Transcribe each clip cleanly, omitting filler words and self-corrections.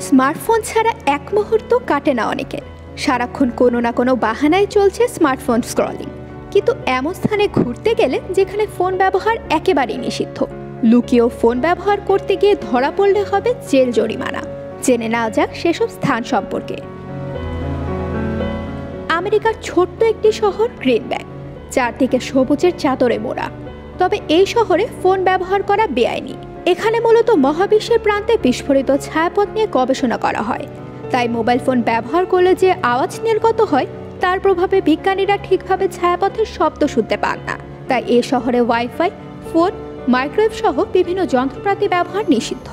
Smartphone ছাড়া এক মুহূর্ত কাটে না অনেকের। সারাক্ষণ কোনো না কোনো বাহানায় চলছে স্মার্টফোন স্ক্রলিং। কিন্তু এমন স্থানে ঘুরতে গেলে যেখানে ফোন ব্যবহার একেবারেই নিষিদ্ধ, লুকিয়েও ফোন ব্যবহার করতে গিয়ে ধরা পড়লে হবে জেল জরিমানা। জেনে নেওয়া যাক সেসব স্থান সম্পর্কে। আমেরিকার ছোট্ট একটি শহর গ্রিনব্যাক, চারদিকে সবুজের চাদরে মোড়া। তবে এই শহরে ফোন ব্যবহার করা বেআইনি। এখানে মূলত মহাবিশ্বের প্রান্তে বিস্ফোরিত ছায়াপথ নিয়ে গবেষণা করা হয়। তাই মোবাইল ফোন ব্যবহার করলে যে আওয়াজ নির্গত হয় তার প্রভাবে বিজ্ঞানীরা ঠিকভাবে ছায়াপথের শব্দ শুনতে পান না। তাই এ শহরে ওয়াইফাই, ফোন, মাইক্রোওয়েভ সহ বিভিন্ন যন্ত্রপাতি ব্যবহার নিষিদ্ধ।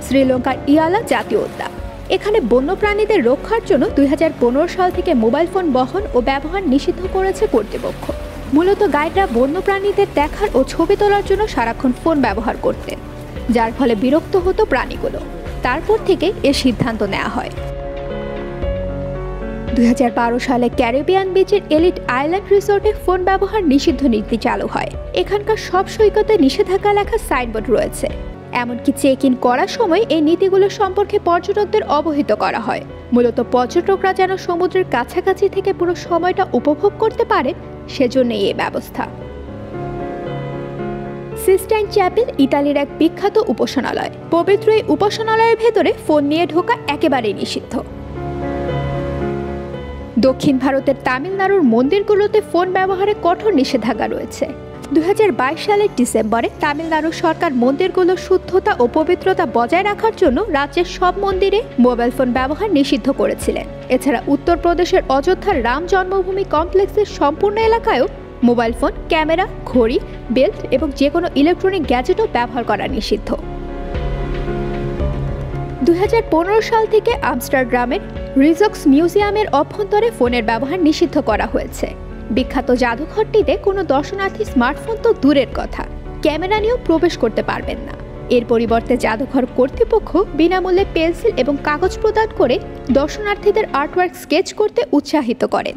শ্রীলঙ্কার ইয়ালা জাতীয় উদ্যান, এখানে বন্যপ্রাণীদের রক্ষার জন্য 2015 সাল থেকে মোবাইল ফোন বহন ও ব্যবহার নিষিদ্ধ করেছে কর্তৃপক্ষ। মূলত গাইডরা বন্যপ্রাণীদের দেখার ও ছবি তোলার জন্য সারাক্ষণ ফোন ব্যবহার করতেন, যার ফলে বিরক্ত হতো প্রাণীগুলো। তারপর থেকে এ সিদ্ধান্ত নেওয়া হয়। 2012 সালে ক্যারিবিয়ান বিচের এলিট আইল্যান্ড রিসোর্টে ফোন ব্যবহার নিষিদ্ধ নীতি চালু হয়। এখানকার সব সৈকতে নিষেধাজ্ঞা লেখা সাইনবোর্ড রয়েছে। এমনকি চেক ইন করার সময় এই নীতিগুলো সম্পর্কে পর্যটকদের অবহিত করা হয়। মূলত পর্যটকরা যেন সমুদ্রের কাছাকাছি থেকে পুরো সময়টা উপভোগ করতে পারেন, সেজন্যই এই ব্যবস্থা। সিস্টাইন চ্যাপেল ইতালির এক বিখ্যাত উপাসনালয়। পবিত্র এই উপাসনালয়ের ভেতরে ফোন নিয়ে ঢোকা একেবারেই নিষিদ্ধ। দক্ষিণ ভারতের তামিলনাড়ুর মন্দিরগুলোতে ফোন ব্যবহারে কঠোর নিষেধাজ্ঞা রয়েছে। 2022 সালের ডিসেম্বরে তামিলনাড়ু সরকার মন্দিরগুলোর শুদ্ধতা ও পবিত্রতা বজায় রাখার জন্য রাজ্যের সব মন্দিরে মোবাইল ফোন ব্যবহার নিষিদ্ধ করেছিলেন। এছাড়া উত্তরপ্রদেশের অযোধ্যার রাম জন্মভূমি কমপ্লেক্সের সম্পূর্ণ এলাকায়ও মোবাইল ফোন, ক্যামেরা, ঘড়ি, বেল্ট এবং যে কোনো ইলেকট্রনিক গ্যাজেটও ব্যবহার করা নিষিদ্ধ। 2015 সাল থেকে আমস্টারডামের রিজক্স মিউজিয়ামের অভ্যন্তরে ফোনের ব্যবহার নিষিদ্ধ করা হয়েছে। বিখ্যাত জাদুঘরটিতে কোনো দর্শনার্থী স্মার্টফোন তো দূরের কথা, ক্যামেরা নিয়েও প্রবেশ করতে পারবেন না। এর পরিবর্তে জাদুঘর কর্তৃপক্ষ বিনামূল্যে পেন্সিল এবং কাগজ প্রদান করে দর্শনার্থীদের আর্টওয়ার্ক স্কেচ করতে উৎসাহিত করেন।